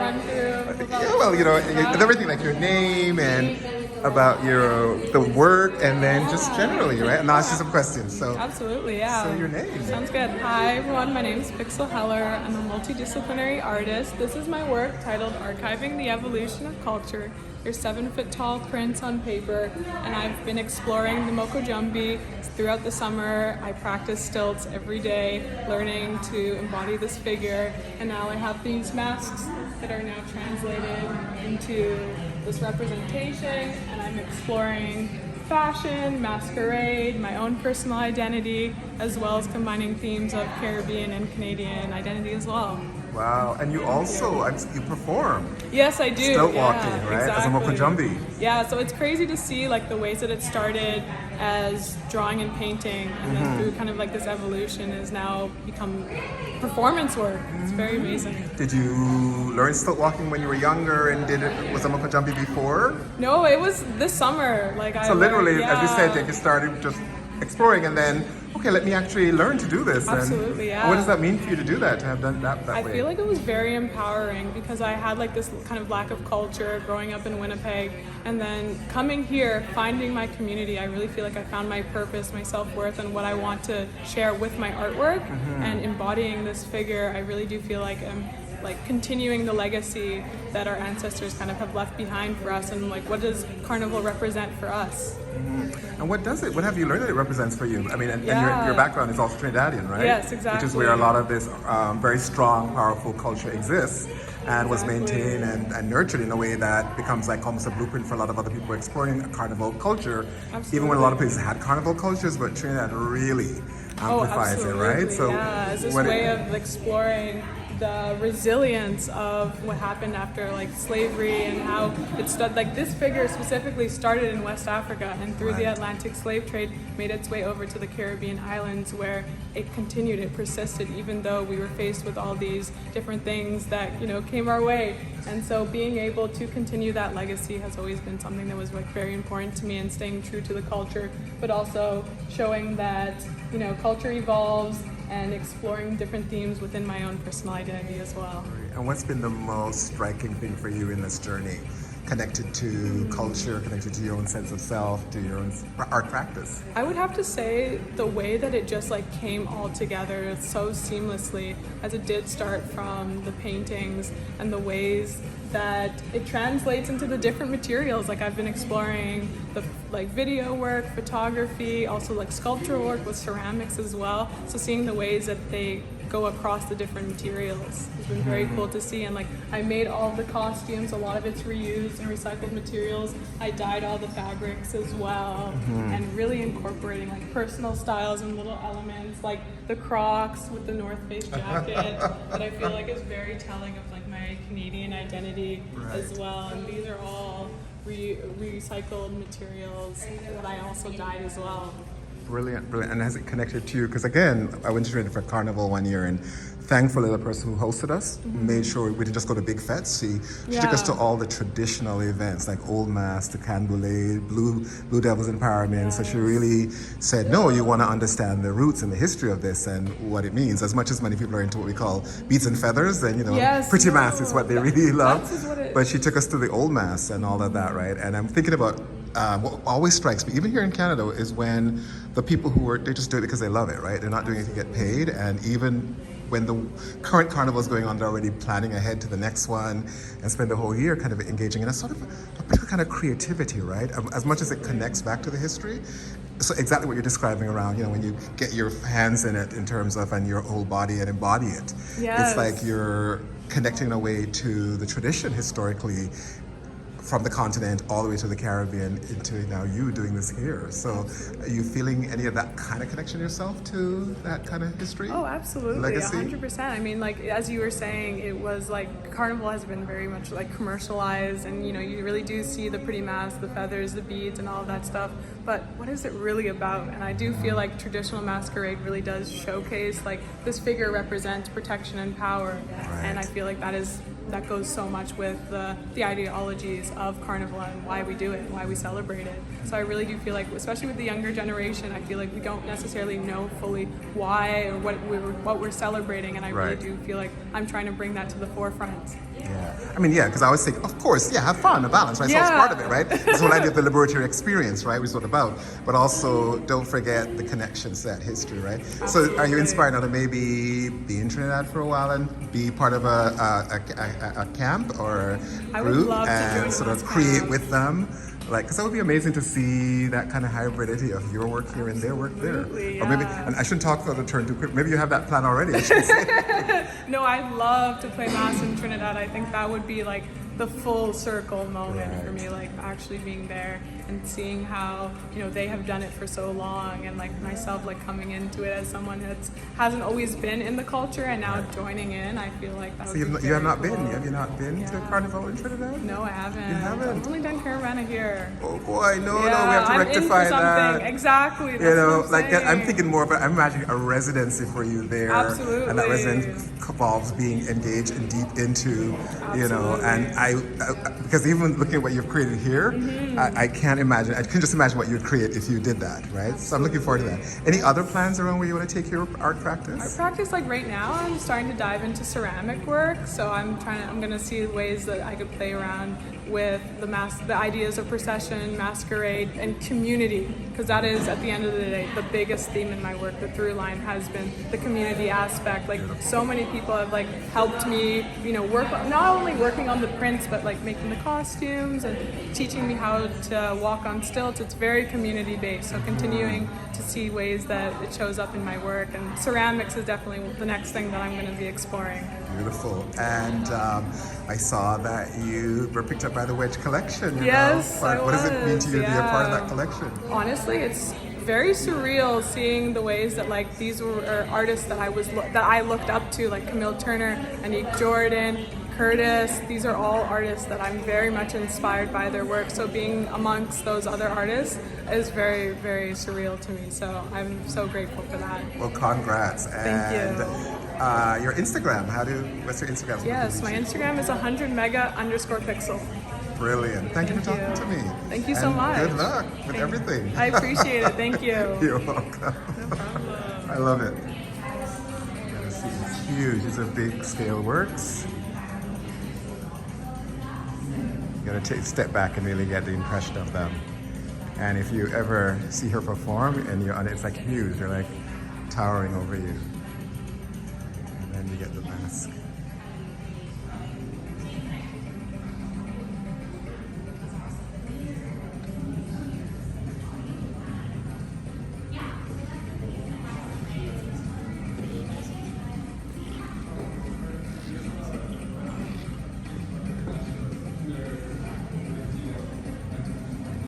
run through? Yeah, well, everything like your name and about the work, and then just generally, right? And I'll ask you some questions. So, Absolutely, yeah. So your name? Sounds good. Hi, everyone. My name is Pixel Heller. I'm a multidisciplinary artist. This is my work titled Archiving the Evolution of Culture. They're 7-foot tall prints on paper, and I've been exploring the Moko-Jambi throughout the summer. I practice stilts every day, learning to embody this figure, and now I have these masks that are now translated into this representation, and I'm exploring fashion, masquerade, my own personal identity, as well as combining themes of Caribbean and Canadian identity as well. Wow, and you also you perform. Yes, I do. Stilt walking, right? Exactly. As a Moko-Jambi. Yeah, so it's crazy to see like the ways that it started as drawing and painting, and then through kind of like this evolution has now become performance work. It's very amazing. Did you learn stilt walking when you were younger, and was a Moko-Jambi before? No, it was this summer. So literally, learned, as you said, you started just exploring, and then okay, let me actually learn to do this. Absolutely, and yeah. What does that mean for you to do that, to have done that way? I feel like it was very empowering because I had like this kind of lack of culture growing up in Winnipeg, and then coming here, finding my community, I really feel like I found my purpose, my self-worth, and what I want to share with my artwork, and embodying this figure. I really do feel like I'm like continuing the legacy that our ancestors kind of have left behind for us, and like what does Carnival represent for us? And what does it? What have you learned that it represents for you? I mean, and Yeah. your background is also Trinidadian, right? Yes, exactly. Which is where a lot of this very strong, powerful culture exists and was maintained and nurtured in a way that becomes like almost a blueprint for a lot of other people exploring a carnival culture. Absolutely. Even when a lot of places had carnival cultures, but Trinidad really amplifies it, right? So yeah, it's this way of exploring the resilience of what happened after like slavery, and how it started. Like this figure specifically started in West Africa, and through the Atlantic slave trade made its way over to the Caribbean islands, where it continued, it persisted, even though we were faced with all these different things that came our way. And so being able to continue that legacy has always been something that was like very important to me, and staying true to the culture, but also showing that culture evolves, and exploring different themes within my own personal identity as well. And what's been the most striking thing for you in this journey, connected to culture, connected to your own sense of self, to your own art practice? I would have to say the way that it just like came all together so seamlessly, as it did start from the paintings and the ways that it translates into the different materials. Like I've been exploring the like video work, photography, also like sculptural work with ceramics as well. So seeing the ways that they go across the different materials has been very cool to see. And like I made all of the costumes, a lot of it's reused and recycled materials. I dyed all the fabrics as well, and really incorporating like personal styles and little elements like the Crocs with the North Face jacket that I feel like is very telling of like my Canadian identity as well. And these are all recycled materials that I also dyed as well. Brilliant, brilliant. And has it connected to you? Because again, I went to Trinidad for Carnival one year, and thankfully the person who hosted us made sure we didn't just go to big fetes. She took us to all the traditional events like Old Mass, the Canboulay, Blue Devils Empowerment. So she really said, no, you want to understand the roots and the history of this and what it means. As much as many people are into what we call beads and feathers, and pretty mass is what they really love. But she took us to the Old Mass and all of that, right? And I'm thinking about what always strikes me, even here in Canada, is when the people they just do it because they love it, right? They're not doing it to get paid. And even when the current carnival is going on, they're already planning ahead to the next one and spend the whole year kind of engaging in a sort of a particular kind of creativity, right? As much as it connects back to the history. So exactly what you're describing around, when you get your hands in it in terms of, and your whole body and embody it. Yes. It's like you're connecting in a way to the tradition historically, from the continent all the way to the Caribbean, into now you doing this here. So are you feeling any of that kind of connection yourself to that kind of history? Oh, absolutely, legacy? 100%. I mean, like, as you were saying, it was like, Carnival has been very much like commercialized, and you really do see the pretty masks, the feathers, the beads, and all of that stuff. But what is it really about? And I do feel like traditional masquerade really does showcase, like, this figure represents protection and power. Right. And I feel like that goes so much with the ideologies of Carnival and why we do it and why we celebrate it. So I really do feel like, especially with the younger generation, I feel like we don't necessarily know fully why or what we're celebrating, and I really Right. do feel like I'm trying to bring that to the forefront. Yeah, I mean, yeah, because I always think, of course, yeah, have fun, a balance, right? So it's Yeah. part of it, right? It's the whole idea of the liberatory experience, right? Which is what about. But also, don't forget the connections to that history, right? So, are you Absolutely. inspired now to maybe be in Trinidad for a while and be part of a camp or I would group love to join and sort of those create camps. with them? Like, because that would be amazing to see that kind of hybridity of your work here and their work there. Absolutely, Or maybe, yeah. and I shouldn't talk about the turn too quick. Maybe you have that plan already. I should say. No, I'd love to play Mass in Trinidad. I think that would be like the full circle moment for me, like actually being there and seeing how, you know, they have done it for so long, and like myself, like coming into it as someone that hasn't always been in the culture and now joining in. I feel like that So would be you have very not cool. been? Have you not been to Yeah. Carnival in Trinidad? No, I haven't. You haven't? I've only done Caravana here. Oh boy, no, Yeah, we have to I'm rectify in for something. that. Exactly. That's You know, what I'm like I'm saying. thinking more of I'm imagining a residency for you there, Absolutely. and that residence involves being engaged and deep into, you know, and I because even looking at what you've created here, Mm-hmm. I can't imagine. I can just imagine what you'd create if you did that, right? So I'm looking forward to that. Any other plans around where you want to take your art practice? Practice, like right now I'm starting to dive into ceramic work, so I'm gonna see ways that I could play around with the ideas of procession, masquerade, and community, because that is at the end of the day the biggest theme in my work. The through line has been the community aspect. Like so many people have like helped me, you know, work not only working on the prints but like making the costumes and teaching me how to walk on stilts. It's very community based, so continuing to see ways that it shows up in my work, and ceramics is definitely the next thing that I'm going to be exploring. Beautiful. And I saw that you were picked up by the Wedge Collection. You Yes, know? I What does it mean to you to be a part of yeah. that collection? Honestly, it's very surreal seeing the ways that like these were artists that I looked up to, like Camille Turner, Anique Jordan, Curtis. These are all artists that I'm very much inspired by their work. So being amongst those other artists is very, very surreal to me. So I'm so grateful for that. Well, congrats. Thank you. And your Instagram, what's your Instagram? so we can Yes, reach my you? Instagram is 100mega_pixel. Brilliant. Thank you for Thank talking you. to me. Thank you so And much. Good luck with everything. I appreciate it. Thank you. You're welcome. I love it. You gotta see, it's huge. These are big scale works. You gotta take a step back and really get the impression of them. And if you ever see her perform and you're on it, it's like huge. They're like towering over you. And then you get the mask.